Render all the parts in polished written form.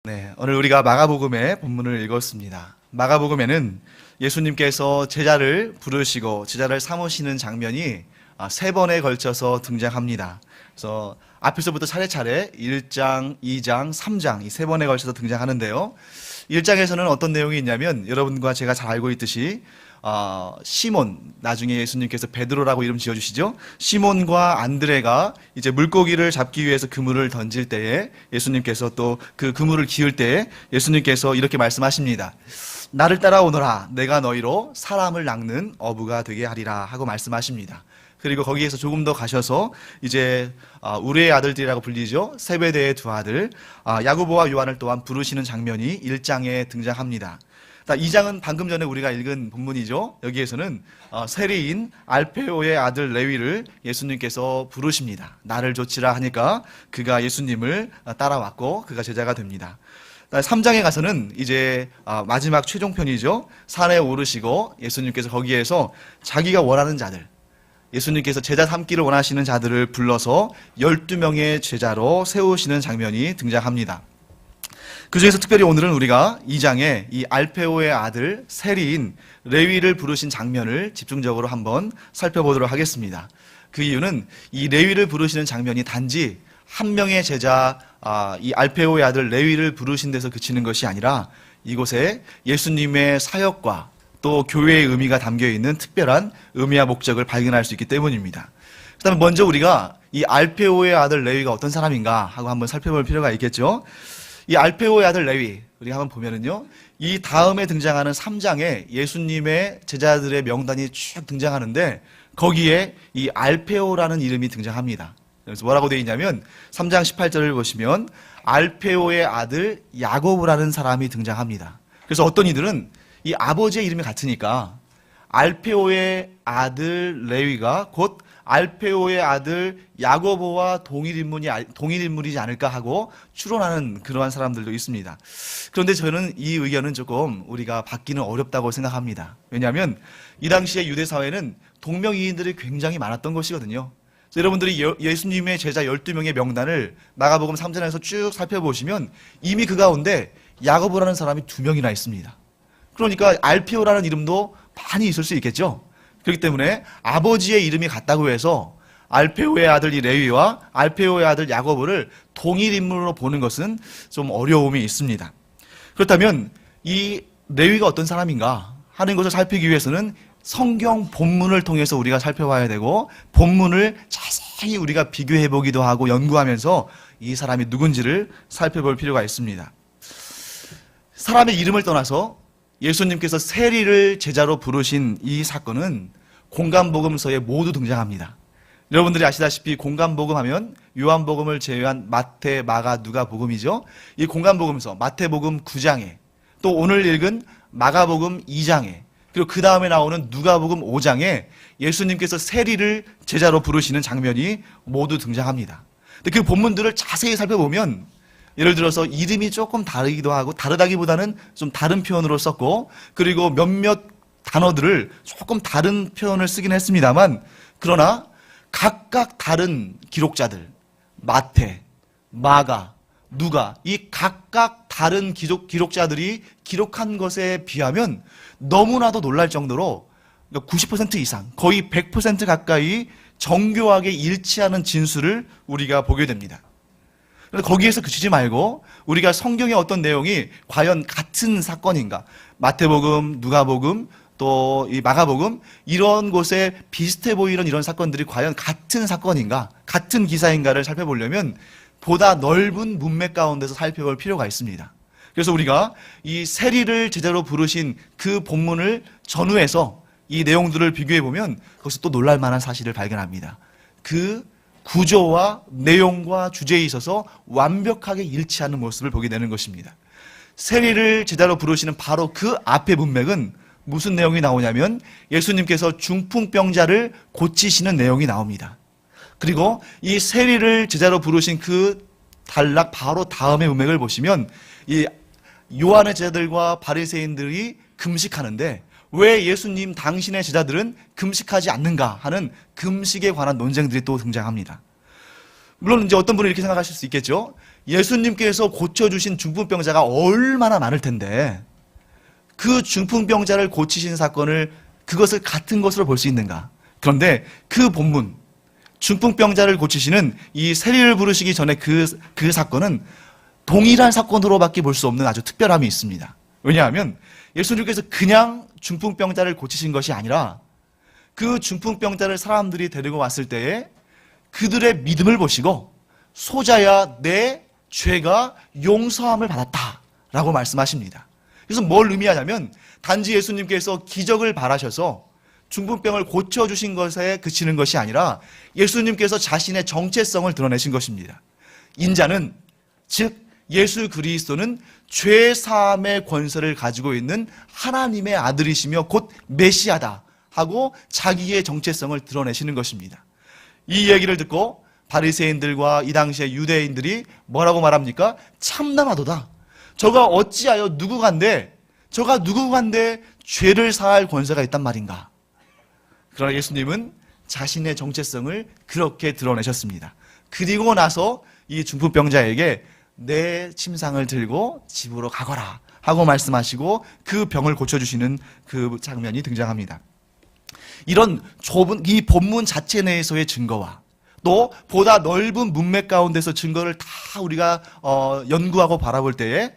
네, 오늘 우리가 마가복음의 본문을 읽었습니다. 마가복음에는 예수님께서 제자를 부르시고 제자를 삼으시는 장면이 세 번에 걸쳐서 등장합니다. 그래서 앞에서부터 차례차례 1장, 2장, 3장 이 세 번에 걸쳐서 등장하는데요. 1장에서는 어떤 내용이 있냐면 여러분과 제가 잘 알고 있듯이 시몬, 나중에 예수님께서 베드로라고 이름 지어주시죠. 시몬과 안드레가 이제 물고기를 잡기 위해서 그물을 던질 때에 예수님께서 또 그 그물을 기울 때에 예수님께서 이렇게 말씀하십니다. 나를 따라오너라. 내가 너희로 사람을 낚는 어부가 되게 하리라 하고 말씀하십니다. 그리고 거기에서 조금 더 가셔서 이제 우레의 아들들이라고 불리죠. 세베대의 두 아들 야고보와 요한을 또한 부르시는 장면이 1장에 등장합니다. 2장은 방금 전에 우리가 읽은 본문이죠. 여기에서는 세리인 알페오의 아들 레위를 예수님께서 부르십니다. 나를 좇으라 하니까 그가 예수님을 따라왔고 그가 제자가 됩니다. 3장에 가서는 이제 마지막 최종편이죠. 산에 오르시고 예수님께서 거기에서 자기가 원하는 자들, 예수님께서 제자 삼기를 원하시는 자들을 불러서 12명의 제자로 세우시는 장면이 등장합니다. 그 중에서 특별히 오늘은 우리가 2장에 이 알페오의 아들 세리인 레위를 부르신 장면을 집중적으로 한번 살펴보도록 하겠습니다. 그 이유는 이 레위를 부르시는 장면이 단지 한 명의 제자 이 알페오의 아들 레위를 부르신 데서 그치는 것이 아니라 이곳에 예수님의 사역과 또 교회의 의미가 담겨있는 특별한 의미와 목적을 발견할 수 있기 때문입니다. 그 다음에 먼저 우리가 이 알페오의 아들 레위가 어떤 사람인가 하고 한번 살펴볼 필요가 있겠죠. 이 알페오의 아들 레위, 우리가 한번 보면은요, 이 다음에 등장하는 3장에 예수님의 제자들의 명단이 쭉 등장하는데 거기에 이 알페오라는 이름이 등장합니다. 그래서 뭐라고 되어 있냐면 3장 18절을 보시면 알페오의 아들 야고보라는 사람이 등장합니다. 그래서 어떤 이들은 이 아버지의 이름이 같으니까 알페오의 아들 레위가 곧 알페오의 아들 야고보와 동일 인물이지 않을까 하고 추론하는 그러한 사람들도 있습니다. 그런데 저는 이 의견은 조금 우리가 받기는 어렵다고 생각합니다. 왜냐하면 이 당시에 유대 사회는 동명이인들이 굉장히 많았던 것이거든요. 그래서 여러분들이 예수님의 제자 12명의 명단을 마가복음 3장에서 쭉 살펴보시면 이미 그 가운데 야고보라는 사람이 2명이나 있습니다. 그러니까 알페오라는 이름도 많이 있을 수 있겠죠. 그렇기 때문에 아버지의 이름이 같다고 해서 알페오의 아들 이 레위와 알페오의 아들 야고보를 동일 인물로 보는 것은 좀 어려움이 있습니다. 그렇다면 이 레위가 어떤 사람인가 하는 것을 살피기 위해서는 성경 본문을 통해서 우리가 살펴봐야 되고 본문을 자세히 우리가 비교해 보기도 하고 연구하면서 이 사람이 누군지를 살펴볼 필요가 있습니다. 사람의 이름을 떠나서 예수님께서 세리를 제자로 부르신 이 사건은 공간복음서에 모두 등장합니다. 여러분들이 아시다시피 공간복음 하면 요한복음을 제외한 마태, 마가, 누가복음이죠. 이 공간복음서 마태복음 9장에 또 오늘 읽은 마가복음 2장에 그리고 그 다음에 나오는 누가복음 5장에 예수님께서 세리를 제자로 부르시는 장면이 모두 등장합니다. 근데 그 본문들을 자세히 살펴보면 예를 들어서 이름이 조금 다르기도 하고 다르다기보다는 좀 다른 표현으로 썼고 그리고 몇몇 단어들을 조금 다른 표현을 쓰긴 했습니다만 그러나 각각 다른 기록자들 마태, 마가, 누가 이 각각 다른 기록자들이 기록한 것에 비하면 너무나도 놀랄 정도로 90% 이상 거의 100% 가까이 정교하게 일치하는 진술을 우리가 보게 됩니다. 거기에서 그치지 말고 우리가 성경의 어떤 내용이 과연 같은 사건인가 마태복음, 누가복음 또 이 마가복음 이런 곳에 비슷해 보이는 이런 사건들이 과연 같은 사건인가 같은 기사인가를 살펴보려면 보다 넓은 문맥 가운데서 살펴볼 필요가 있습니다. 그래서 우리가 이 세리를 제자로 부르신 그 본문을 전후해서 이 내용들을 비교해 보면 거기서 또 놀랄 만한 사실을 발견합니다. 그 구조와 내용과 주제에 있어서 완벽하게 일치하는 모습을 보게 되는 것입니다. 세리를 제자로 부르시는 바로 그 앞의 문맥은 무슨 내용이 나오냐면 예수님께서 중풍병자를 고치시는 내용이 나옵니다. 그리고 이 세리를 제자로 부르신 그 단락 바로 다음의 문맥을 보시면 이 요한의 제자들과 바리새인들이 금식하는데 왜 예수님 당신의 제자들은 금식하지 않는가 하는 금식에 관한 논쟁들이 또 등장합니다. 물론 이제 어떤 분은 이렇게 생각하실 수 있겠죠. 예수님께서 고쳐주신 중풍병자가 얼마나 많을 텐데 그 중풍병자를 고치신 사건을 그것을 같은 것으로 볼 수 있는가? 그런데 그 본문 중풍병자를 고치시는 이 세리를 부르시기 전에 그 사건은 동일한 사건으로밖에 볼 수 없는 아주 특별함이 있습니다. 왜냐하면 예수님께서 그냥 중풍병자를 고치신 것이 아니라 그 중풍병자를 사람들이 데리고 왔을 때에 그들의 믿음을 보시고 소자야 내 죄가 용서함을 받았다라고 말씀하십니다. 그래서 뭘 의미하냐면 단지 예수님께서 기적을 바라셔서 중풍병을 고쳐주신 것에 그치는 것이 아니라 예수님께서 자신의 정체성을 드러내신 것입니다. 인자는 즉 예수 그리스도는 죄사함의 권세를 가지고 있는 하나님의 아들이시며 곧 메시아다 하고 자기의 정체성을 드러내시는 것입니다. 이 얘기를 듣고 바리새인들과 이 당시의 유대인들이 뭐라고 말합니까? 참담하도다. 저가 어찌하여 저가 누구간데 죄를 사할 권세가 있단 말인가? 그러나 예수님은 자신의 정체성을 그렇게 드러내셨습니다. 그리고 나서 이 중풍병자에게 내 침상을 들고 집으로 가거라 하고 말씀하시고 그 병을 고쳐주시는 그 장면이 등장합니다. 이런 좁은 이 본문 자체 내에서의 증거와 또 보다 넓은 문맥 가운데서 증거를 다 우리가 연구하고 바라볼 때에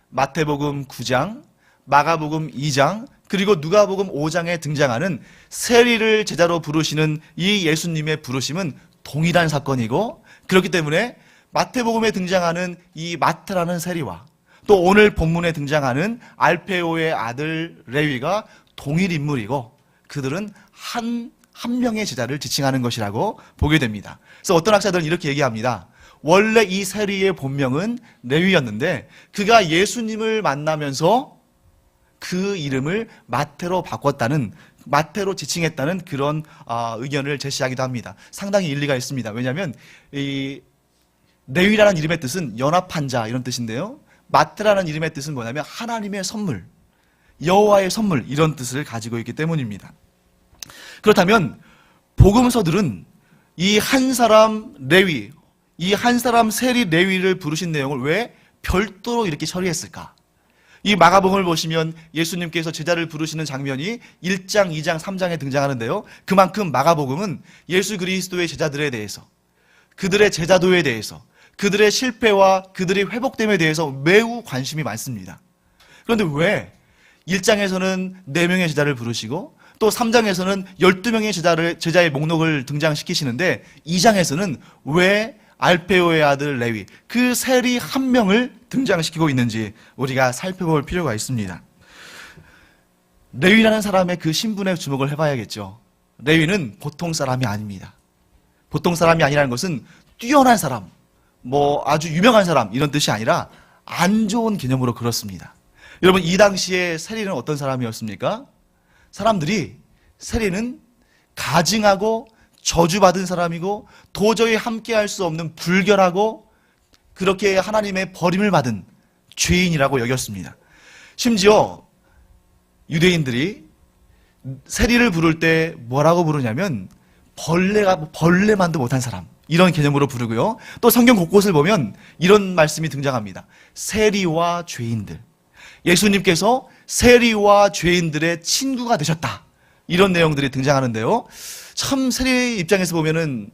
마태복음 9장, 마가복음 2장, 그리고 누가복음 5장에 등장하는 세리를 제자로 부르시는 이 예수님의 부르심은 동일한 사건이고, 그렇기 때문에 마태복음에 등장하는 이 마트라는 세리와 또 오늘 본문에 등장하는 알페오의 아들 레위가 동일 인물이고 그들은 한 명의 제자를 지칭하는 것이라고 보게 됩니다. 그래서 어떤 학자들은 이렇게 얘기합니다. 원래 이 세리의 본명은 레위였는데 그가 예수님을 만나면서 그 이름을 마태로 바꿨다는, 마태로 지칭했다는 그런 의견을 제시하기도 합니다. 상당히 일리가 있습니다. 왜냐하면 이 레위라는 이름의 뜻은 연합한 자 이런 뜻인데요. 마태라는 이름의 뜻은 뭐냐면 하나님의 선물, 여호와의 선물 이런 뜻을 가지고 있기 때문입니다. 그렇다면 복음서들은 이 한 사람 레위, 이 한 사람 세리 레위를 부르신 내용을 왜 별도로 이렇게 처리했을까? 이 마가복음을 보시면 예수님께서 제자를 부르시는 장면이 1장, 2장, 3장에 등장하는데요. 그만큼 마가복음은 예수 그리스도의 제자들에 대해서, 그들의 제자도에 대해서, 그들의 실패와 그들의 회복됨에 대해서 매우 관심이 많습니다. 그런데 왜 1장에서는 4명의 제자를 부르시고 또 3장에서는 12명의 제자의 목록을 등장시키시는데 2장에서는 왜 알페오의 아들 레위, 그 세리 한 명을 등장시키고 있는지 우리가 살펴볼 필요가 있습니다. 레위라는 사람의 그 신분에 주목을 해봐야겠죠. 레위는 보통 사람이 아닙니다. 보통 사람이 아니라는 것은 뛰어난 사람, 아주 유명한 사람 이런 뜻이 아니라 안 좋은 개념으로 그렇습니다. 여러분, 이 당시에 세리는 어떤 사람이었습니까? 사람들이 세리는 가증하고 저주받은 사람이고 도저히 함께할 수 없는 불결하고 그렇게 하나님의 버림을 받은 죄인이라고 여겼습니다. 심지어 유대인들이 세리를 부를 때 뭐라고 부르냐면 벌레만도 못한 사람 이런 개념으로 부르고요. 또 성경 곳곳을 보면 이런 말씀이 등장합니다. 세리와 죄인들. 예수님께서 세리와 죄인들의 친구가 되셨다. 이런 내용들이 등장하는데요. 참 세리 입장에서 보면은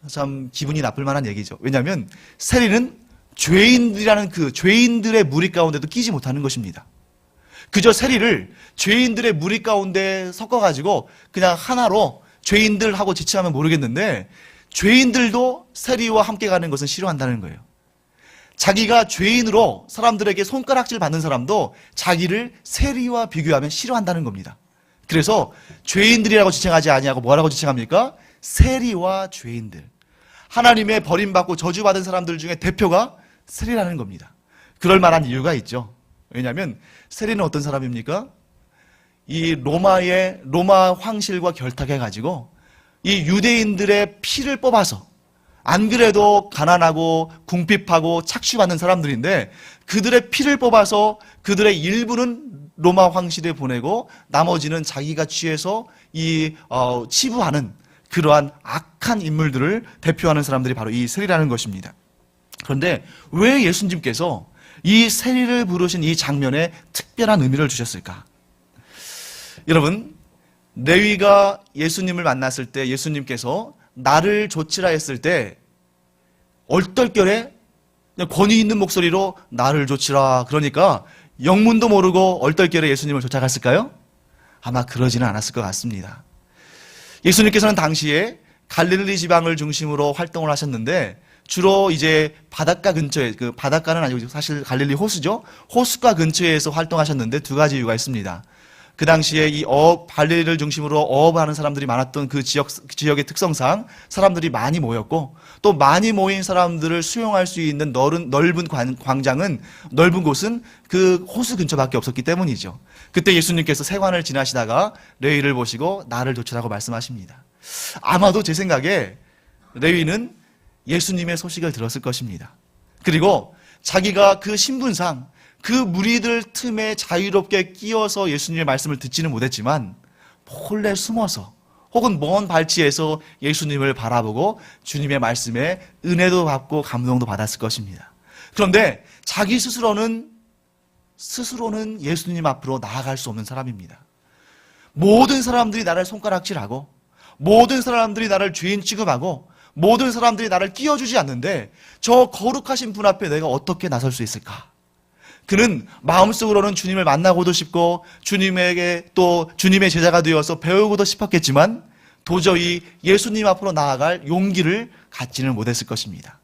참 기분이 나쁠 만한 얘기죠. 왜냐하면 세리는 죄인들이라는 그 죄인들의 무리 가운데도 끼지 못하는 것입니다. 그저 세리를 죄인들의 무리 가운데 섞어가지고 그냥 하나로 죄인들하고 지칭하면 모르겠는데 죄인들도 세리와 함께 가는 것은 싫어한다는 거예요. 자기가 죄인으로 사람들에게 손가락질 받는 사람도 자기를 세리와 비교하면 싫어한다는 겁니다. 그래서 죄인들이라고 지칭하지 아니하고 뭐라고 지칭합니까? 세리와 죄인들. 하나님의 버림받고 저주받은 사람들 중에 대표가 세리라는 겁니다. 그럴 만한 이유가 있죠. 왜냐하면 세리는 어떤 사람입니까? 이 로마 황실과 결탁해가지고 이 유대인들의 피를 뽑아서, 안 그래도 가난하고 궁핍하고 착취받는 사람들인데 그들의 피를 뽑아서 그들의 일부는 로마 황실에 보내고 나머지는 자기가 취해서 치부하는 그러한 악한 인물들을 대표하는 사람들이 바로 이 세리라는 것입니다. 그런데 왜 예수님께서 이 세리를 부르신 이 장면에 특별한 의미를 주셨을까? 여러분, 레위가 예수님을 만났을 때 예수님께서 나를 좇으라 했을 때 얼떨결에 그냥 권위 있는 목소리로 나를 좇으라, 그러니까 영문도 모르고 얼떨결에 예수님을 쫓아갔을까요? 아마 그러지는 않았을 것 같습니다. 예수님께서는 당시에 갈릴리 지방을 중심으로 활동을 하셨는데 주로 이제 바닷가 근처에, 그 바닷가는 아니고 사실 갈릴리 호수죠. 호수가 근처에서 활동하셨는데 두 가지 이유가 있습니다. 그 당시에 이 갈릴리를 중심으로 어업하는 사람들이 많았던 그 지역의 특성상 사람들이 많이 모였고, 또 많이 모인 사람들을 수용할 수 있는 넓은 광장은, 넓은 곳은 그 호수 근처밖에 없었기 때문이죠. 그때 예수님께서 세관을 지나시다가 레위를 보시고 나를 좇으라고 말씀하십니다. 아마도 제 생각에 레위는 예수님의 소식을 들었을 것입니다. 그리고 자기가 그 신분상 그 무리들 틈에 자유롭게 끼어서 예수님의 말씀을 듣지는 못했지만 몰래 숨어서 혹은 먼 발치에서 예수님을 바라보고 주님의 말씀에 은혜도 받고 감동도 받았을 것입니다. 그런데 자기 스스로는 예수님 앞으로 나아갈 수 없는 사람입니다. 모든 사람들이 나를 손가락질하고, 모든 사람들이 나를 죄인 취급하고, 모든 사람들이 나를 끼워주지 않는데 저 거룩하신 분 앞에 내가 어떻게 나설 수 있을까? 그는 마음속으로는 주님을 만나고도 싶고 주님에게 또 주님의 제자가 되어서 배우고도 싶었겠지만 도저히 예수님 앞으로 나아갈 용기를 갖지는 못했을 것입니다.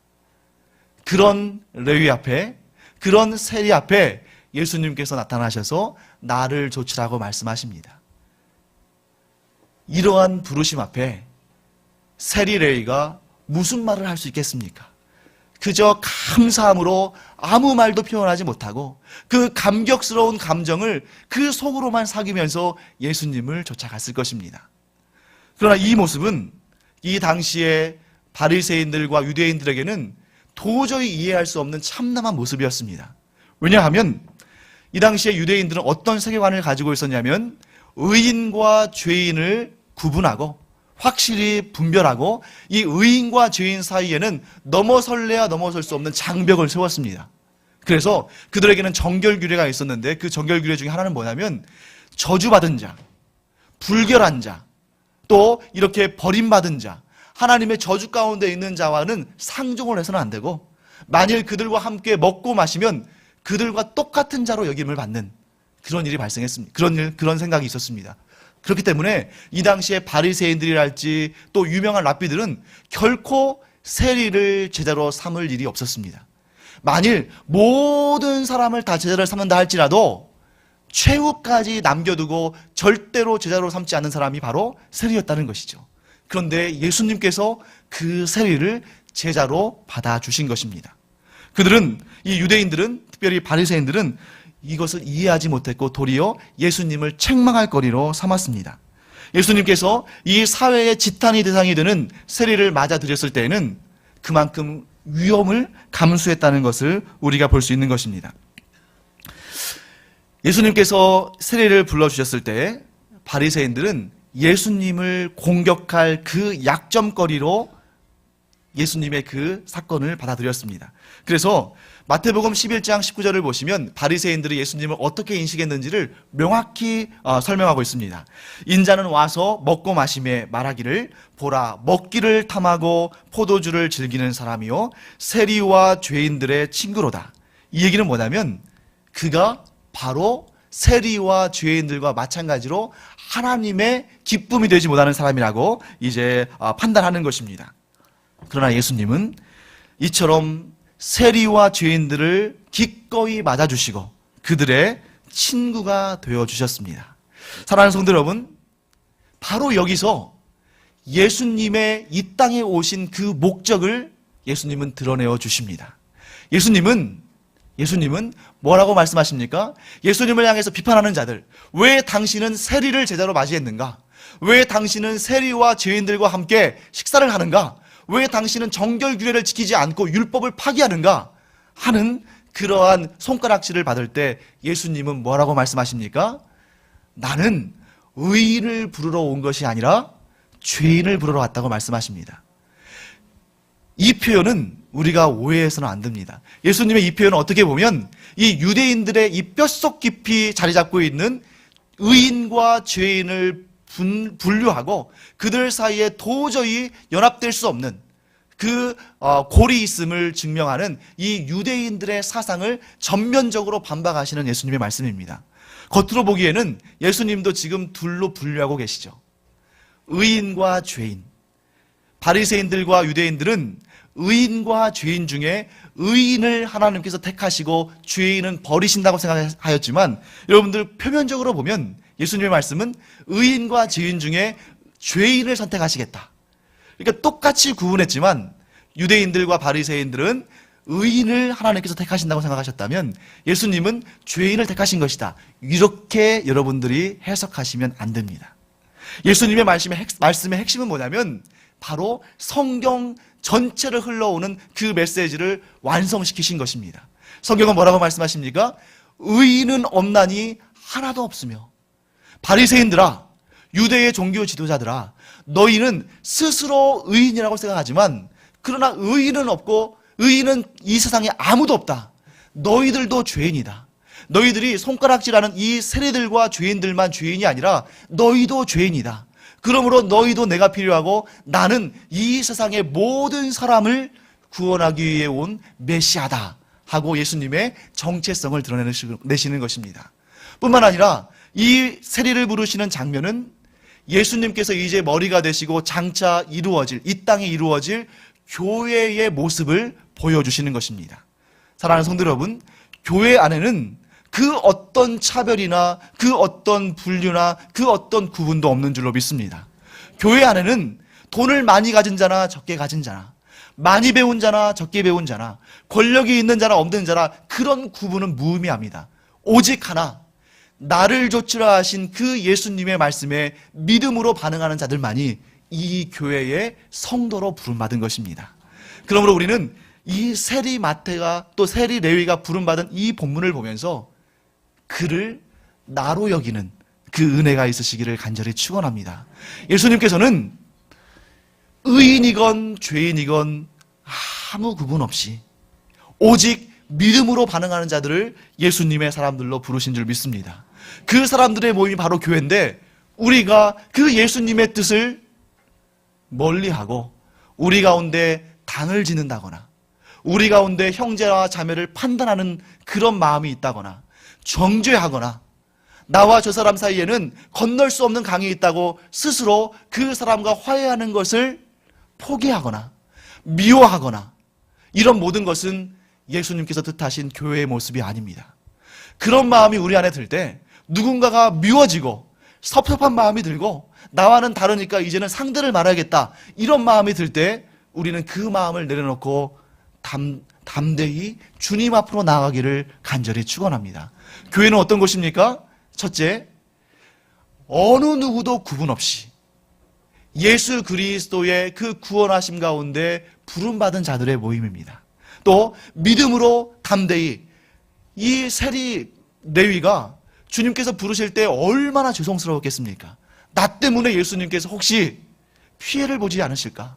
그런 레위 앞에, 그런 세리 앞에 예수님께서 나타나셔서 나를 좇으라고 말씀하십니다. 이러한 부르심 앞에 세리 레위가 무슨 말을 할 수 있겠습니까? 그저 감사함으로 아무 말도 표현하지 못하고 그 감격스러운 감정을 그 속으로만 사귀면서 예수님을 쫓아갔을 것입니다. 그러나 이 모습은 이 당시에 바리새인들과 유대인들에게는 도저히 이해할 수 없는 참담한 모습이었습니다. 왜냐하면 이 당시에 유대인들은 어떤 세계관을 가지고 있었냐면 의인과 죄인을 구분하고 확실히 분별하고 이 의인과 죄인 사이에는 넘어설래야 넘어설 수 없는 장벽을 세웠습니다. 그래서 그들에게는 정결규례가 있었는데 그 정결규례 중에 하나는 뭐냐면 저주받은 자, 불결한 자, 또 이렇게 버림받은 자, 하나님의 저주 가운데 있는 자와는 상종을 해서는 안 되고 만일 그들과 함께 먹고 마시면 그들과 똑같은 자로 여김을 받는 그런 일이 발생했습니다. 그런 생각이 있었습니다. 그렇기 때문에 이 당시에 바리새인들이랄지 또 유명한 랍비들은 결코 세리를 제자로 삼을 일이 없었습니다. 만일 모든 사람을 다 제자로 삼는다 할지라도 최후까지 남겨두고 절대로 제자로 삼지 않는 사람이 바로 세리였다는 것이죠. 그런데 예수님께서 그 세리를 제자로 받아주신 것입니다. 이 유대인들은, 특별히 바리새인들은 이것을 이해하지 못했고 도리어 예수님을 책망할 거리로 삼았습니다. 예수님께서 이 사회의 지탄이 대상이 되는 세리를 맞아들였을 때에는 그만큼 위험을 감수했다는 것을 우리가 볼 수 있는 것입니다. 예수님께서 세리를 불러주셨을 때 바리새인들은 예수님을 공격할 그 약점거리로 예수님의 그 사건을 받아들였습니다. 그래서 마태복음 11장 19절을 보시면 바리새인들이 예수님을 어떻게 인식했는지를 명확히 설명하고 있습니다. 인자는 와서 먹고 마시며 말하기를 보라 먹기를 탐하고 포도주를 즐기는 사람이요 세리와 죄인들의 친구로다. 이 얘기는 뭐냐면 그가 바로 세리와 죄인들과 마찬가지로 하나님의 기쁨이 되지 못하는 사람이라고 이제 판단하는 것입니다. 그러나 예수님은 이처럼 세리와 죄인들을 기꺼이 맞아주시고 그들의 친구가 되어주셨습니다. 사랑하는 성도 여러분, 바로 여기서 예수님의 이 땅에 오신 그 목적을 예수님은 드러내어 주십니다. 예수님은 뭐라고 말씀하십니까? 예수님을 향해서 비판하는 자들, 왜 당신은 세리를 제자로 맞이했는가? 왜 당신은 세리와 죄인들과 함께 식사를 하는가? 왜 당신은 정결규례를 지키지 않고 율법을 파기하는가? 하는 그러한 손가락질을 받을 때 예수님은 뭐라고 말씀하십니까? 나는 의인을 부르러 온 것이 아니라 죄인을 부르러 왔다고 말씀하십니다. 이 표현은 우리가 오해해서는 안 됩니다. 예수님의 이 표현은 어떻게 보면 이 유대인들의 이 뼛속 깊이 자리 잡고 있는 의인과 죄인을 분류하고 그들 사이에 도저히 연합될 수 없는 그 골이 있음을 증명하는 이 유대인들의 사상을 전면적으로 반박하시는 예수님의 말씀입니다. 겉으로 보기에는 예수님도 지금 둘로 분류하고 계시죠. 의인과 죄인. 바리새인들과 유대인들은 의인과 죄인 중에 의인을 하나님께서 택하시고 죄인은 버리신다고 생각하였지만 여러분들 표면적으로 보면 예수님의 말씀은 의인과 죄인 중에 죄인을 선택하시겠다. 그러니까 똑같이 구분했지만 유대인들과 바리새인들은 의인을 하나님께서 택하신다고 생각하셨다면 예수님은 죄인을 택하신 것이다. 이렇게 여러분들이 해석하시면 안 됩니다. 예수님의 말씀의 핵심은 뭐냐면 바로 성경 전체를 흘러오는 그 메시지를 완성시키신 것입니다. 성경은 뭐라고 말씀하십니까? 의인은 없나니 하나도 없으며 바리새인들아, 유대의 종교 지도자들아, 너희는 스스로 의인이라고 생각하지만 그러나 의인은 없고 의인은 이 세상에 아무도 없다. 너희들도 죄인이다. 너희들이 손가락질하는 이 세리들과 죄인들만 죄인이 아니라 너희도 죄인이다. 그러므로 너희도 내가 필요하고 나는 이 세상의 모든 사람을 구원하기 위해 온 메시아다 하고 예수님의 정체성을 드러내시는 것입니다. 뿐만 아니라 이 세리를 부르시는 장면은 예수님께서 이제 머리가 되시고 장차 이루어질, 이 땅에 이루어질 교회의 모습을 보여주시는 것입니다. 사랑하는 성도 여러분, 교회 안에는 그 어떤 차별이나 그 어떤 분류나 그 어떤 구분도 없는 줄로 믿습니다. 교회 안에는 돈을 많이 가진 자나 적게 가진 자나, 많이 배운 자나 적게 배운 자나, 권력이 있는 자나 없는 자나 그런 구분은 무의미합니다. 오직 하나, 나를 조치라 하신 그 예수님의 말씀에 믿음으로 반응하는 자들만이 이 교회의 성도로 부름받은 것입니다. 그러므로 우리는 이 세리 마태가 또 세리 레위가 부름받은 이 본문을 보면서 그를 나로 여기는 그 은혜가 있으시기를 간절히 축원합니다. 예수님께서는 의인이건 죄인이건 아무 구분 없이 오직 믿음으로 반응하는 자들을 예수님의 사람들로 부르신 줄 믿습니다. 그 사람들의 모임이 바로 교회인데 우리가 그 예수님의 뜻을 멀리하고 우리 가운데 당을 짓는다거나 우리 가운데 형제와 자매를 판단하는 그런 마음이 있다거나 정죄하거나 나와 저 사람 사이에는 건널 수 없는 강이 있다고 스스로 그 사람과 화해하는 것을 포기하거나 미워하거나 이런 모든 것은 예수님께서 뜻하신 교회의 모습이 아닙니다. 그런 마음이 우리 안에 들 때 누군가가 미워지고 섭섭한 마음이 들고 나와는 다르니까 이제는 상대를 말아야겠다 이런 마음이 들 때 우리는 그 마음을 내려놓고 담대히 주님 앞으로 나아가기를 간절히 축원합니다. 교회는 어떤 곳입니까? 첫째, 어느 누구도 구분 없이 예수 그리스도의 그 구원하심 가운데 부름받은 자들의 모임입니다. 또 믿음으로 담대히 이 세리 레위가 주님께서 부르실 때 얼마나 죄송스러웠겠습니까? 나 때문에 예수님께서 혹시 피해를 보지 않으실까?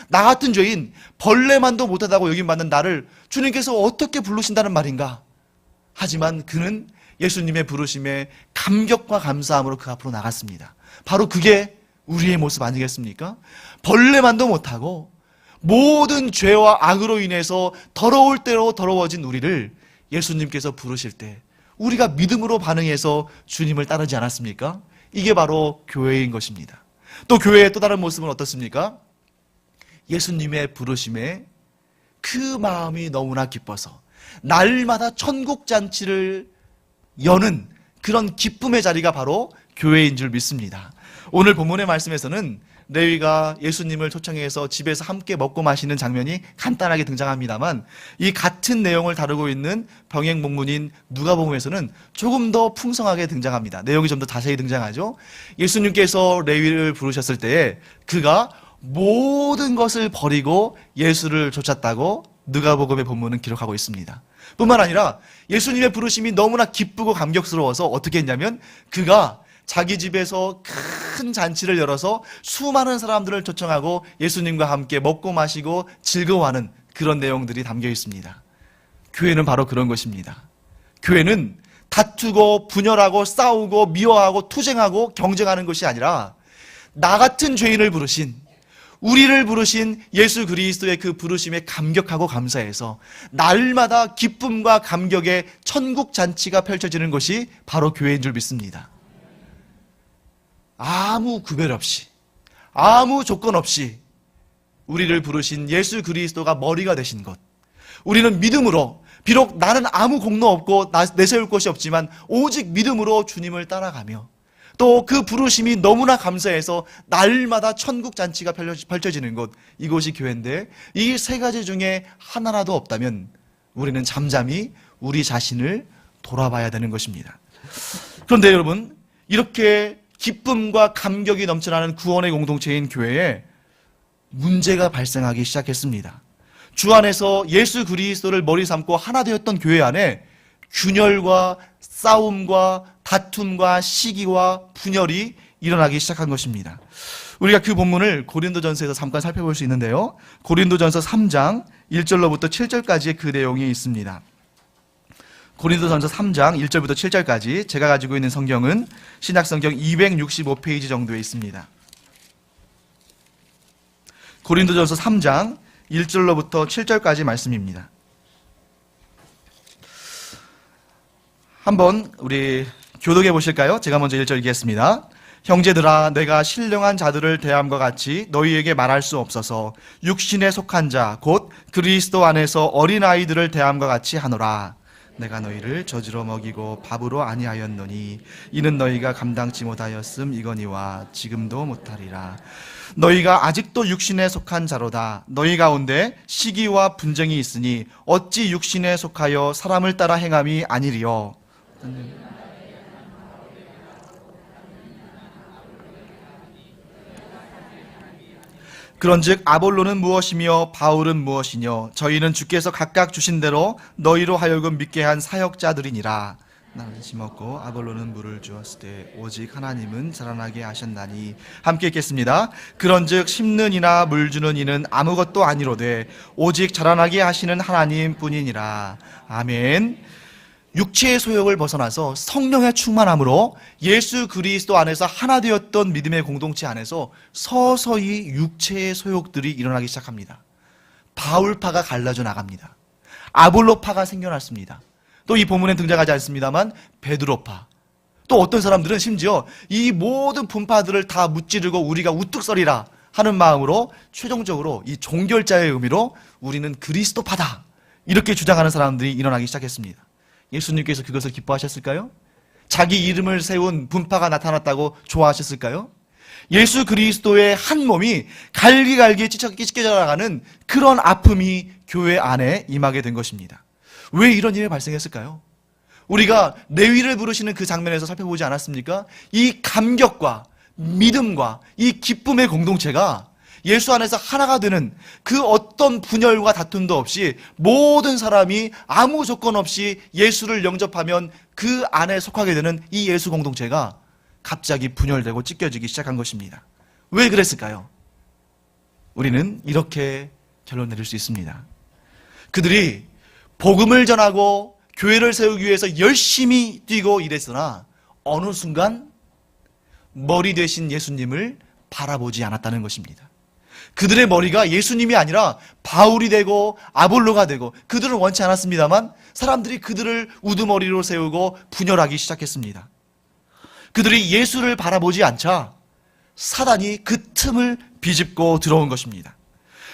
나 같은 죄인 벌레만도 못하다고 여김받는 나를 주님께서 어떻게 부르신다는 말인가? 하지만 그는 예수님의 부르심에 감격과 감사함으로 그 앞으로 나갔습니다. 바로 그게 우리의 모습 아니겠습니까? 벌레만도 못하고 모든 죄와 악으로 인해서 더러울 대로 더러워진 우리를 예수님께서 부르실 때 우리가 믿음으로 반응해서 주님을 따르지 않았습니까? 이게 바로 교회인 것입니다. 또 교회의 또 다른 모습은 어떻습니까? 예수님의 부르심에 그 마음이 너무나 기뻐서 날마다 천국잔치를 여는 그런 기쁨의 자리가 바로 교회인 줄 믿습니다. 오늘 본문의 말씀에서는 레위가 예수님을 초청해서 집에서 함께 먹고 마시는 장면이 간단하게 등장합니다만 이 같은 내용을 다루고 있는 병행복문인 누가복음에서는 조금 더 풍성하게 등장합니다. 내용이 좀 더 자세히 등장하죠. 예수님께서 레위를 부르셨을 때에 그가 모든 것을 버리고 예수를 쫓았다고 누가복음의 본문은 기록하고 있습니다. 뿐만 아니라 예수님의 부르심이 너무나 기쁘고 감격스러워서 어떻게 했냐면 그가 자기 집에서 큰 잔치를 열어서 수많은 사람들을 초청하고 예수님과 함께 먹고 마시고 즐거워하는 그런 내용들이 담겨 있습니다. 교회는 바로 그런 것입니다. 교회는 다투고 분열하고 싸우고 미워하고 투쟁하고 경쟁하는 것이 아니라 나 같은 죄인을 부르신, 우리를 부르신 예수 그리스도의 그 부르심에 감격하고 감사해서 날마다 기쁨과 감격의 천국 잔치가 펼쳐지는 것이 바로 교회인 줄 믿습니다. 아무 구별 없이, 아무 조건 없이 우리를 부르신 예수 그리스도가 머리가 되신 것, 우리는 믿음으로, 비록 나는 아무 공로 없고 내세울 것이 없지만 오직 믿음으로 주님을 따라가며 또 그 부르심이 너무나 감사해서 날마다 천국 잔치가 펼쳐지는 곳, 이곳이 교회인데 이 세 가지 중에 하나라도 없다면 우리는 잠잠히 우리 자신을 돌아봐야 되는 것입니다. 그런데 여러분, 이렇게 기쁨과 감격이 넘쳐나는 구원의 공동체인 교회에 문제가 발생하기 시작했습니다. 주 안에서 예수 그리스도를 머리 삼고 하나 되었던 교회 안에 균열과 싸움과 다툼과 시기와 분열이 일어나기 시작한 것입니다. 우리가 그 본문을 고린도전서에서 잠깐 살펴볼 수 있는데요. 고린도전서 3장 1절로부터 7절까지의 그 내용이 있습니다. 고린도전서 3장 1절부터 7절까지 제가 가지고 있는 성경은 신약성경 265페이지 정도에 있습니다. 고린도전서 3장 1절로부터 7절까지 말씀입니다. 한번 우리 교독해 보실까요? 제가 먼저 1절 읽겠습니다. 형제들아, 내가 신령한 자들을 대함과 같이 너희에게 말할 수 없어서 육신에 속한 자 곧 그리스도 안에서 어린아이들을 대함과 같이 하노라. 내가 너희를 젖으로 먹이고 밥으로 아니하였노니 이는 너희가 감당치 못하였음 이거니와 지금도 못하리라. 너희가 아직도 육신에 속한 자로다. 너희 가운데 시기와 분쟁이 있으니 어찌 육신에 속하여 사람을 따라 행함이 아니리요. 그런즉 아볼로는 무엇이며 바울은 무엇이뇨? 저희는 주께서 각각 주신 대로 너희로 하여금 믿게 한 사역자들이니라. 나는 심었고 아볼로는 물을 주었을 때 오직 하나님은 자라나게 하셨나니. 함께 읽겠습니다. 그런즉 심는 이나 물 주는 이는 아무것도 아니로되 오직 자라나게 하시는 하나님뿐이니라. 아멘. 육체의 소욕을 벗어나서 성령의 충만함으로 예수 그리스도 안에서 하나 되었던 믿음의 공동체 안에서 서서히 육체의 소욕들이 일어나기 시작합니다. 바울파가 갈라져 나갑니다. 아볼로파가 생겨났습니다. 또 이 본문에 등장하지 않습니다만 베드로파, 또 어떤 사람들은 심지어 이 모든 분파들을 다 무찌르고 우리가 우뚝 서리라 하는 마음으로 최종적으로 이 종결자의 의미로 우리는 그리스도파다 이렇게 주장하는 사람들이 일어나기 시작했습니다. 예수님께서 그것을 기뻐하셨을까요? 자기 이름을 세운 분파가 나타났다고 좋아하셨을까요? 예수 그리스도의 한 몸이 갈기갈기 찢겨져 나가는 그런 아픔이 교회 안에 임하게 된 것입니다. 왜 이런 일이 발생했을까요? 우리가 레위를 부르시는 그 장면에서 살펴보지 않았습니까? 이 감격과 믿음과 이 기쁨의 공동체가 예수 안에서 하나가 되는 그 어떤 분열과 다툼도 없이 모든 사람이 아무 조건 없이 예수를 영접하면 그 안에 속하게 되는 이 예수 공동체가 갑자기 분열되고 찢겨지기 시작한 것입니다. 왜 그랬을까요? 우리는 이렇게 결론 내릴 수 있습니다. 그들이 복음을 전하고 교회를 세우기 위해서 열심히 뛰고 일했으나 어느 순간 머리 되신 예수님을 바라보지 않았다는 것입니다. 그들의 머리가 예수님이 아니라 바울이 되고 아볼로가 되고, 그들은 원치 않았습니다만 사람들이 그들을 우두머리로 세우고 분열하기 시작했습니다. 그들이 예수를 바라보지 않자 사단이 그 틈을 비집고 들어온 것입니다.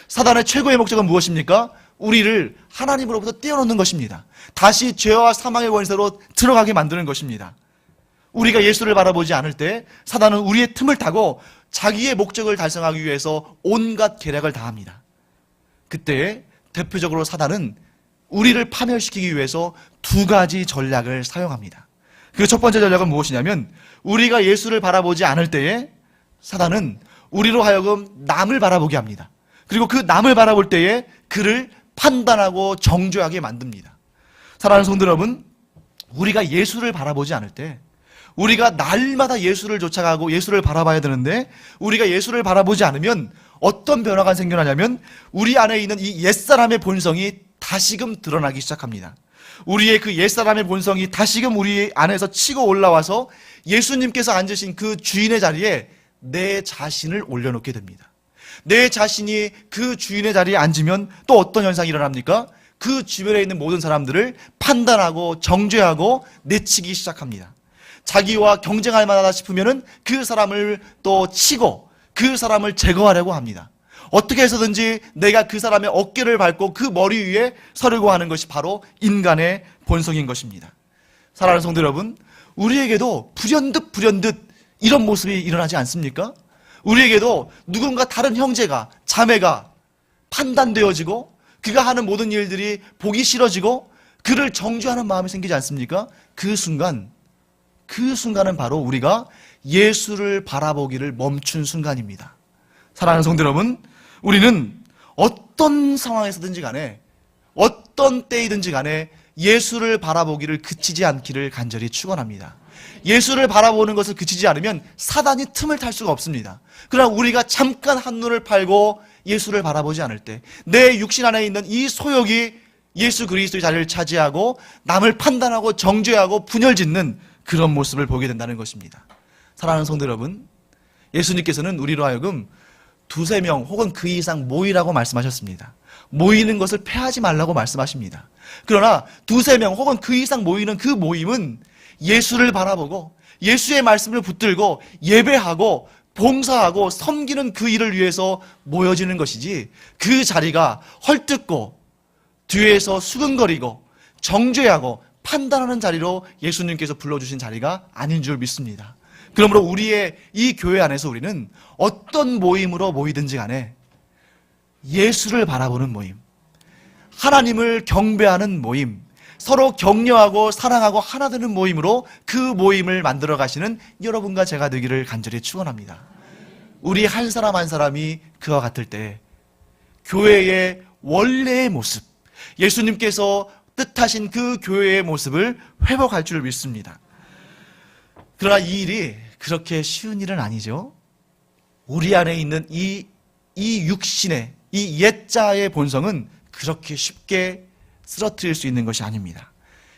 사단의 최고의 목적은 무엇입니까? 우리를 하나님으로부터 떼어놓는 것입니다. 다시 죄와 사망의 권세로 들어가게 만드는 것입니다. 우리가 예수를 바라보지 않을 때 사단은 우리의 틈을 타고 자기의 목적을 달성하기 위해서 온갖 계략을 다합니다. 그때 대표적으로 사단은 우리를 파멸시키기 위해서 두 가지 전략을 사용합니다. 그 첫 번째 전략은 무엇이냐면, 우리가 예수를 바라보지 않을 때에 사단은 우리로 하여금 남을 바라보게 합니다. 그리고 그 남을 바라볼 때에 그를 판단하고 정죄하게 만듭니다. 사랑하는 성도 여러분, 우리가 예수를 바라보지 않을 때, 우리가 날마다 예수를 쫓아가고 예수를 바라봐야 되는데, 우리가 예수를 바라보지 않으면 어떤 변화가 생겨나냐면 우리 안에 있는 이 옛사람의 본성이 다시금 드러나기 시작합니다. 우리의 그 옛사람의 본성이 다시금 우리 안에서 치고 올라와서 예수님께서 앉으신 그 주인의 자리에 내 자신을 올려놓게 됩니다. 내 자신이 그 주인의 자리에 앉으면 또 어떤 현상이 일어납니까? 그 주변에 있는 모든 사람들을 판단하고 정죄하고 내치기 시작합니다. 자기와 경쟁할 만하다 싶으면은 그 사람을 또 치고 그 사람을 제거하려고 합니다. 어떻게 해서든지 내가 그 사람의 어깨를 밟고 그 머리 위에 서려고 하는 것이 바로 인간의 본성인 것입니다. 사랑하는 성도 여러분, 우리에게도 불현듯 이런 모습이 일어나지 않습니까? 우리에게도 누군가 다른 형제가, 자매가 판단되어지고 그가 하는 모든 일들이 보기 싫어지고 그를 정죄하는 마음이 생기지 않습니까? 그 순간은 바로 우리가 예수를 바라보기를 멈춘 순간입니다. 사랑하는 성도 여러분, 우리는 어떤 상황에서든지 간에 어떤 때이든지 간에 예수를 바라보기를 그치지 않기를 간절히 축원합니다. 예수를 바라보는 것을 그치지 않으면 사단이 틈을 탈 수가 없습니다. 그러나 우리가 잠깐 한눈을 팔고 예수를 바라보지 않을 때 내 육신 안에 있는 이 소욕이 예수 그리스도의 자리를 차지하고 남을 판단하고 정죄하고 분열짓는 그런 모습을 보게 된다는 것입니다. 사랑하는 성도 여러분, 예수님께서는 우리로 하여금 두세 명 혹은 그 이상 모이라고 말씀하셨습니다. 모이는 것을 패하지 말라고 말씀하십니다. 그러나 두세 명 혹은 그 이상 모이는 그 모임은 예수를 바라보고 예수의 말씀을 붙들고 예배하고 봉사하고 섬기는 그 일을 위해서 모여지는 것이지, 그 자리가 헐뜯고 뒤에서 수근거리고 정죄하고 판단하는 자리로 예수님께서 불러주신 자리가 아닌 줄 믿습니다. 그러므로 우리의 이 교회 안에서 우리는 어떤 모임으로 모이든지 간에 예수를 바라보는 모임, 하나님을 경배하는 모임, 서로 격려하고 사랑하고 하나 되는 모임으로 그 모임을 만들어 가시는 여러분과 제가 되기를 간절히 축원합니다. 우리 한 사람 한 사람이 그와 같을 때 교회의 원래의 모습, 예수님께서 뜻하신 그 교회의 모습을 회복할 줄 믿습니다. 그러나 이 일이 그렇게 쉬운 일은 아니죠. 우리 안에 있는 이 육신의, 이 옛자의 본성은 그렇게 쉽게 쓰러뜨릴 수 있는 것이 아닙니다.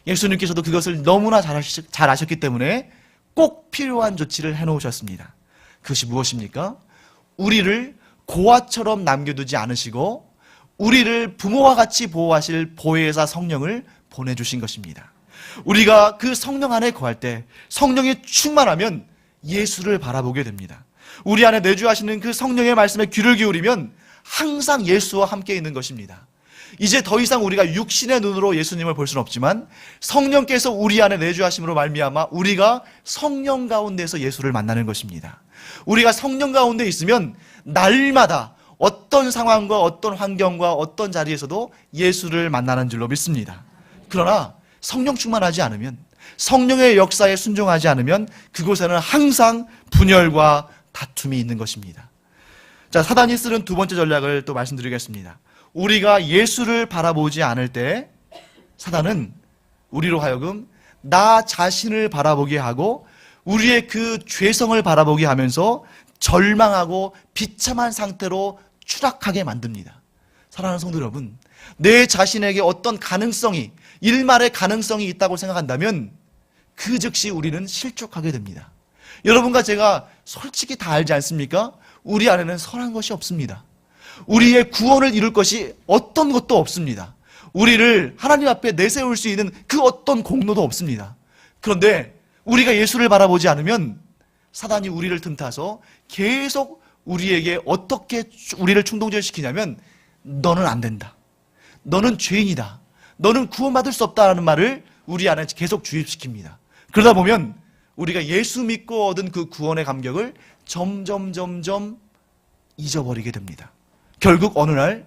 예수님께서도 그것을 너무나 잘 아셨기 때문에 꼭 필요한 조치를 해놓으셨습니다. 그것이 무엇입니까? 우리를 고아처럼 남겨두지 않으시고 우리를 부모와 같이 보호하실 보혜사 성령을 보내주신 것입니다. 우리가 그 성령 안에 거할 때 성령이 충만하면 예수를 바라보게 됩니다. 우리 안에 내주하시는 그 성령의 말씀에 귀를 기울이면 항상 예수와 함께 있는 것입니다. 이제 더 이상 우리가 육신의 눈으로 예수님을 볼 수는 없지만 성령께서 우리 안에 내주하심으로 말미암아 우리가 성령 가운데서 예수를 만나는 것입니다. 우리가 성령 가운데 있으면 날마다 어떤 상황과 어떤 환경과 어떤 자리에서도 예수를 만나는 줄로 믿습니다. 그러나 성령 충만하지 않으면, 성령의 역사에 순종하지 않으면 그곳에는 항상 분열과 다툼이 있는 것입니다. 자, 사단이 쓰는 두 번째 전략을 또 말씀드리겠습니다. 우리가 예수를 바라보지 않을 때 사단은 우리로 하여금 나 자신을 바라보게 하고 우리의 그 죄성을 바라보게 하면서 절망하고 비참한 상태로 추락하게 만듭니다. 사랑하는 성도 여러분, 내 자신에게 어떤 가능성이, 일말의 가능성이 있다고 생각한다면 그 즉시 우리는 실족하게 됩니다. 여러분과 제가 솔직히 다 알지 않습니까? 우리 안에는 선한 것이 없습니다. 우리의 구원을 이룰 것이 어떤 것도 없습니다. 우리를 하나님 앞에 내세울 수 있는 그 어떤 공로도 없습니다. 그런데 우리가 예수를 바라보지 않으면 사단이 우리를 틈타서 계속 우리에게 어떻게 우리를 충동질시키냐면 너는 안 된다, 너는 죄인이다, 너는 구원받을 수 없다라는 말을 우리 안에 계속 주입시킵니다. 그러다 보면 우리가 예수 믿고 얻은 그 구원의 감격을 점점 잊어버리게 됩니다. 결국 어느 날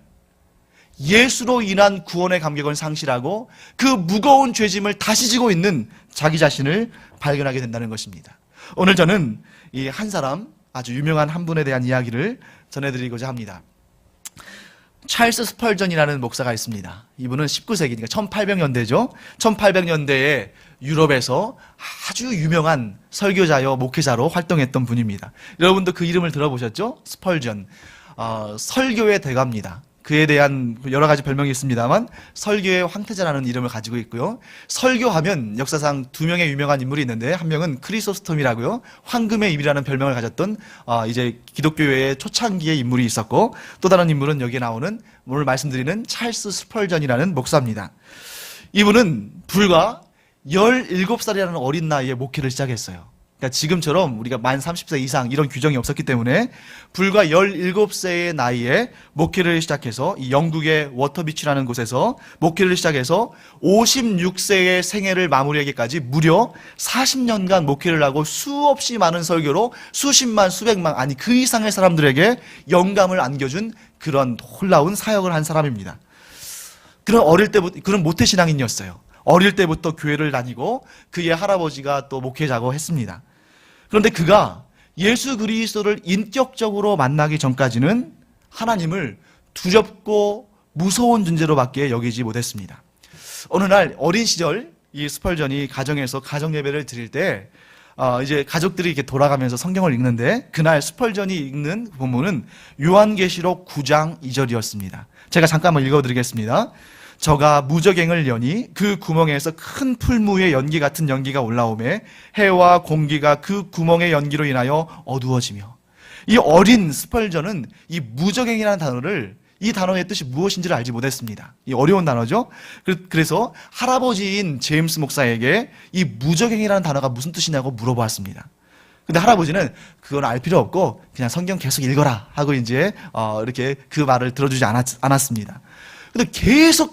예수로 인한 구원의 감격을 상실하고 그 무거운 죄짐을 다시 지고 있는 자기 자신을 발견하게 된다는 것입니다. 오늘 저는 이 한 사람, 아주 유명한 한 분에 대한 이야기를 전해드리고자 합니다. 찰스 스펄전이라는 목사가 있습니다. 이분은 19세기, 그러니까 1800년대죠. 1800년대에 유럽에서 아주 유명한 설교자요 목회자로 활동했던 분입니다. 여러분도 그 이름을 들어보셨죠? 스펄전. 설교의 대가입니다. 그에 대한 여러 가지 별명이 있습니다만 설교의 황태자라는 이름을 가지고 있고요. 설교하면 역사상 두 명의 유명한 인물이 있는데, 한 명은 크리소스톰이라고요, 황금의 입이라는 별명을 가졌던 이제 기독교의 초창기의 인물이 있었고, 또 다른 인물은 여기에 나오는 오늘 말씀드리는 찰스 스펄전이라는 목사입니다. 이분은 불과 17살이라는 어린 나이에 목회를 시작했어요. 그러니까 지금처럼 우리가 만 30세 이상 이런 규정이 없었기 때문에 불과 17세의 나이에 목회를 시작해서 이 영국의 워터비치라는 곳에서 목회를 시작해서 56세의 생애를 마무리하기까지 무려 40년간 목회를 하고 수없이 많은 설교로 수십만 수백만, 아니 그 이상의 사람들에게 영감을 안겨준 그런 놀라운 사역을 한 사람입니다. 그런 모태신앙인이었어요. 어릴 때부터 교회를 다니고 그의 할아버지가 또 목회자고 했습니다. 그런데 그가 예수 그리스도를 인격적으로 만나기 전까지는 하나님을 두렵고 무서운 존재로밖에 여기지 못했습니다. 어느 날 어린 시절 이 스펄전이 가정에서 가정 예배를 드릴 때 이제 가족들이 이렇게 돌아가면서 성경을 읽는데, 그날 스펄전이 읽는 본문은 요한계시록 9장 2절이었습니다. 제가 잠깐만 읽어드리겠습니다. 저가 무저갱을 여니 그 구멍에서 큰 풀무의 연기 같은 연기가 올라오매 해와 공기가 그 구멍의 연기로 인하여 어두워지며. 이 어린 스펄전은 이 무저갱이라는 단어를, 이 단어의 뜻이 무엇인지를 알지 못했습니다. 이 어려운 단어죠. 그래서 할아버지인 제임스 목사에게 이 무저갱이라는 단어가 무슨 뜻이냐고 물어보았습니다. 근데 할아버지는 그건 알 필요 없고 그냥 성경 계속 읽어라 하고 이제 이렇게 그 말을 들어주지 않았습니다. 근데 계속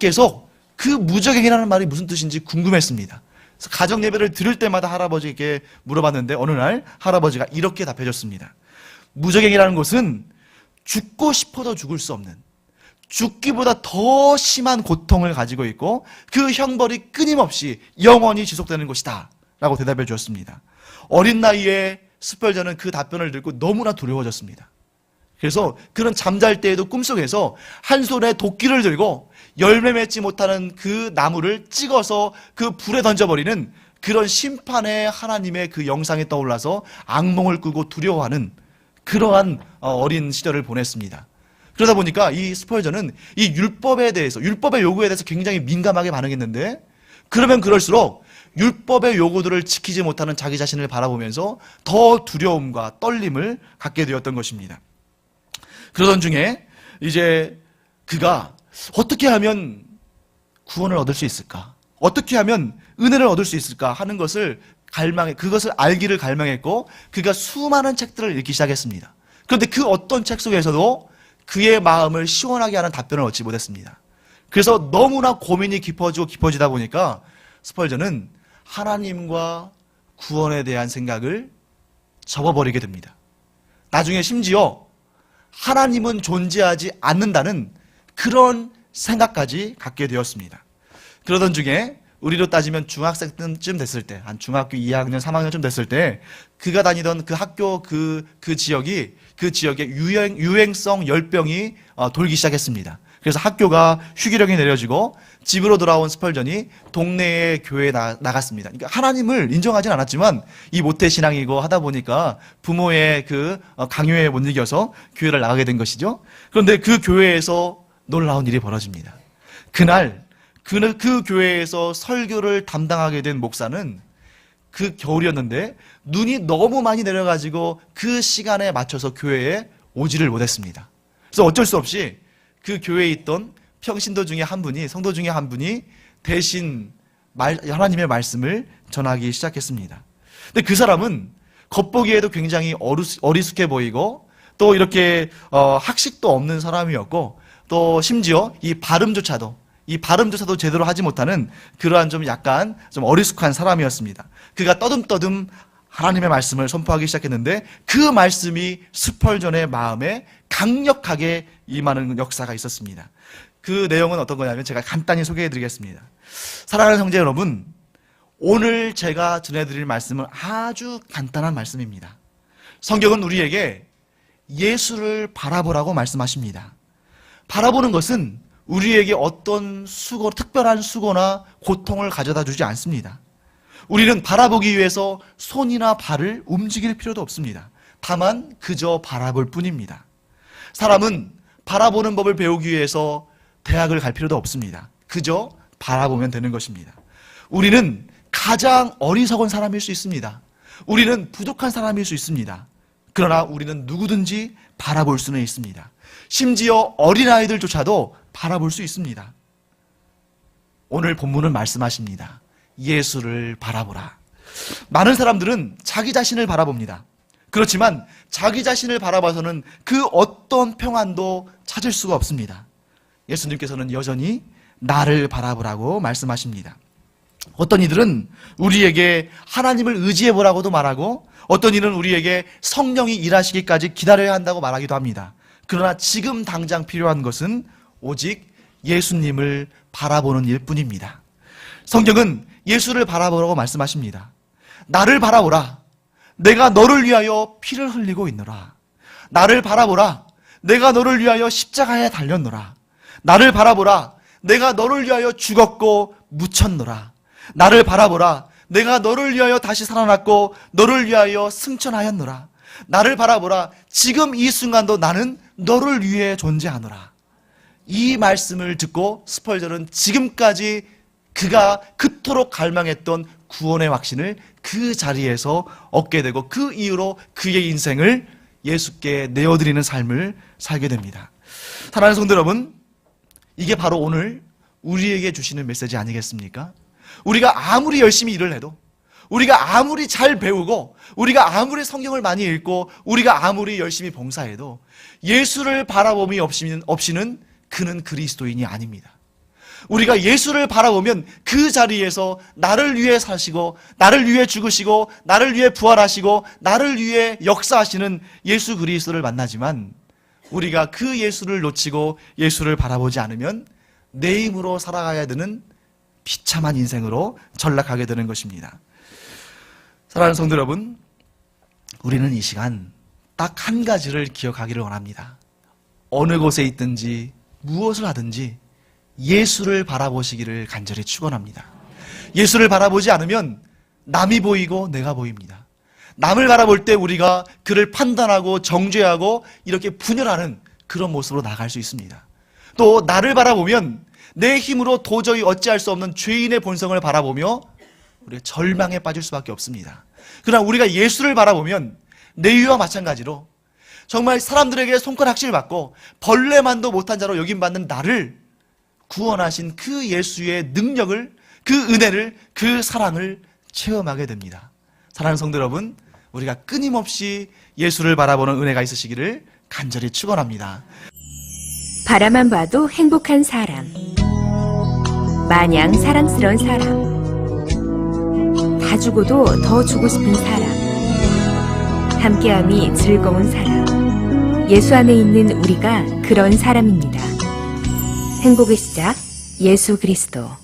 그 무저갱이라는 말이 무슨 뜻인지 궁금했습니다. 그래서 가정 예배를 들을 때마다 할아버지에게 물어봤는데, 어느 날 할아버지가 이렇게 답해줬습니다. 무저갱이라는 것은 죽고 싶어도 죽을 수 없는, 죽기보다 더 심한 고통을 가지고 있고 그 형벌이 끊임없이 영원히 지속되는 것이다 라고 대답해 주었습니다. 어린 나이에 스펄전은 그 답변을 듣고 너무나 두려워졌습니다. 그래서 그런 잠잘 때에도 꿈속에서 한 손에 도끼를 들고 열매 맺지 못하는 그 나무를 찍어서 그 불에 던져버리는 그런 심판의 하나님의 그 영상이 떠올라서 악몽을 꾸고 두려워하는 그러한 어린 시절을 보냈습니다. 그러다 보니까 이 스펄전은 이 율법에 대해서, 율법의 요구에 대해서 굉장히 민감하게 반응했는데, 그러면 그럴수록 율법의 요구들을 지키지 못하는 자기 자신을 바라보면서 더 두려움과 떨림을 갖게 되었던 것입니다. 그러던 중에 이제 그가 어떻게 하면 구원을 얻을 수 있을까? 어떻게 하면 은혜를 얻을 수 있을까? 하는 것을 그것을 알기를 갈망했고, 그가 수많은 책들을 읽기 시작했습니다. 그런데 그 어떤 책 속에서도 그의 마음을 시원하게 하는 답변을 얻지 못했습니다. 그래서 너무나 고민이 깊어지다 보니까 스펄전은 하나님과 구원에 대한 생각을 접어버리게 됩니다. 나중에 심지어 하나님은 존재하지 않는다는 그런 생각까지 갖게 되었습니다. 그러던 중에 우리로 따지면 중학생쯤 됐을 때, 한 중학교 2학년, 3학년쯤 됐을 때 그가 다니던 그 학교 그 지역에 유행성 열병이 돌기 시작했습니다. 그래서 학교가 휴교령이 내려지고 집으로 돌아온 스펄전이 동네의 교회에 나갔습니다. 그러니까 하나님을 인정하진 않았지만 이 모태신앙이고 하다 보니까 부모의 그 강요에 못 이겨서 교회를 나가게 된 것이죠. 그런데 그 교회에서 놀라운 일이 벌어집니다. 그날 그 교회에서 설교를 담당하게 된 목사는 그 겨울이었는데 눈이 너무 많이 내려가지고 그 시간에 맞춰서 교회에 오지를 못했습니다. 그래서 어쩔 수 없이 그 교회에 있던 평신도 중에 한 분이, 성도 중에 한 분이 대신 하나님의 말씀을 전하기 시작했습니다. 근데 그 사람은 겉보기에도 굉장히 어리숙해 보이고 또 이렇게 학식도 없는 사람이었고, 또 심지어 이 발음조차도 제대로 하지 못하는 그러한 좀 약간 좀 어리숙한 사람이었습니다. 그가 떠듬떠듬 하나님의 말씀을 선포하기 시작했는데 그 말씀이 스펄전의 마음에 강력하게 임하는 역사가 있었습니다. 그 내용은 어떤 거냐면 제가 간단히 소개해 드리겠습니다. 사랑하는 형제 여러분, 오늘 제가 전해드릴 말씀은 아주 간단한 말씀입니다. 성경은 우리에게 예수를 바라보라고 말씀하십니다. 바라보는 것은 우리에게 어떤 수고, 특별한 수고나 고통을 가져다 주지 않습니다. 우리는 바라보기 위해서 손이나 발을 움직일 필요도 없습니다. 다만 그저 바라볼 뿐입니다. 사람은 바라보는 법을 배우기 위해서 대학을 갈 필요도 없습니다. 그저 바라보면 되는 것입니다. 우리는 가장 어리석은 사람일 수 있습니다. 우리는 부족한 사람일 수 있습니다. 그러나 우리는 누구든지 바라볼 수는 있습니다. 심지어 어린아이들조차도 바라볼 수 있습니다. 오늘 본문은 말씀하십니다. 예수를 바라보라. 많은 사람들은 자기 자신을 바라봅니다. 그렇지만 자기 자신을 바라봐서는 그 어떤 평안도 찾을 수가 없습니다. 예수님께서는 여전히 나를 바라보라고 말씀하십니다. 어떤 이들은 우리에게 하나님을 의지해보라고도 말하고, 어떤 이는 우리에게 성령이 일하시기까지 기다려야 한다고 말하기도 합니다. 그러나 지금 당장 필요한 것은 오직 예수님을 바라보는 일뿐입니다. 성경은 예수를 바라보라고 말씀하십니다. 나를 바라보라. 내가 너를 위하여 피를 흘리고 있노라. 나를 바라보라. 내가 너를 위하여 십자가에 달렸노라. 나를 바라보라. 내가 너를 위하여 죽었고 묻혔노라. 나를 바라보라. 내가 너를 위하여 다시 살아났고 너를 위하여 승천하였노라. 나를 바라보라. 지금 이 순간도 나는 너를 위해 존재하노라. 이 말씀을 듣고 스펄전은 지금까지 그가 그토록 갈망했던 구원의 확신을 그 자리에서 얻게 되고, 그 이후로 그의 인생을 예수께 내어드리는 삶을 살게 됩니다. 사랑하는 성도 여러분, 이게 바로 오늘 우리에게 주시는 메시지 아니겠습니까? 우리가 아무리 열심히 일을 해도, 우리가 아무리 잘 배우고, 우리가 아무리 성경을 많이 읽고, 우리가 아무리 열심히 봉사해도 예수를 바라봄이 없이는 그는 그리스도인이 아닙니다. 우리가 예수를 바라보면 그 자리에서 나를 위해 사시고, 나를 위해 죽으시고, 나를 위해 부활하시고, 나를 위해 역사하시는 예수 그리스도를 만나지만, 우리가 그 예수를 놓치고 예수를 바라보지 않으면 내 힘으로 살아가야 되는 비참한 인생으로 전락하게 되는 것입니다. 사랑하는 성도 여러분, 우리는 이 시간 딱 한 가지를 기억하기를 원합니다. 어느 곳에 있든지 무엇을 하든지 예수를 바라보시기를 간절히 축원합니다. 예수를 바라보지 않으면 남이 보이고 내가 보입니다. 남을 바라볼 때 우리가 그를 판단하고 정죄하고 이렇게 분열하는 그런 모습으로 나갈 수 있습니다. 또 나를 바라보면 내 힘으로 도저히 어찌할 수 없는 죄인의 본성을 바라보며 우리가 절망에 빠질 수밖에 없습니다. 그러나 우리가 예수를 바라보면 내위와 마찬가지로 정말 사람들에게 손가락질 받고 벌레만도 못한 자로 여김받는 나를 구원하신 그 예수의 능력을, 그 은혜를, 그 사랑을 체험하게 됩니다. 사랑하는 성도 여러분, 우리가 끊임없이 예수를 바라보는 은혜가 있으시기를 간절히 축원합니다. 바라만 봐도 행복한 사람, 마냥 사랑스러운 사람, 다 주고도 더 주고 싶은 사람, 함께함이 즐거운 사람, 예수 안에 있는 우리가 그런 사람입니다. 행복의 시작, 예수 그리스도.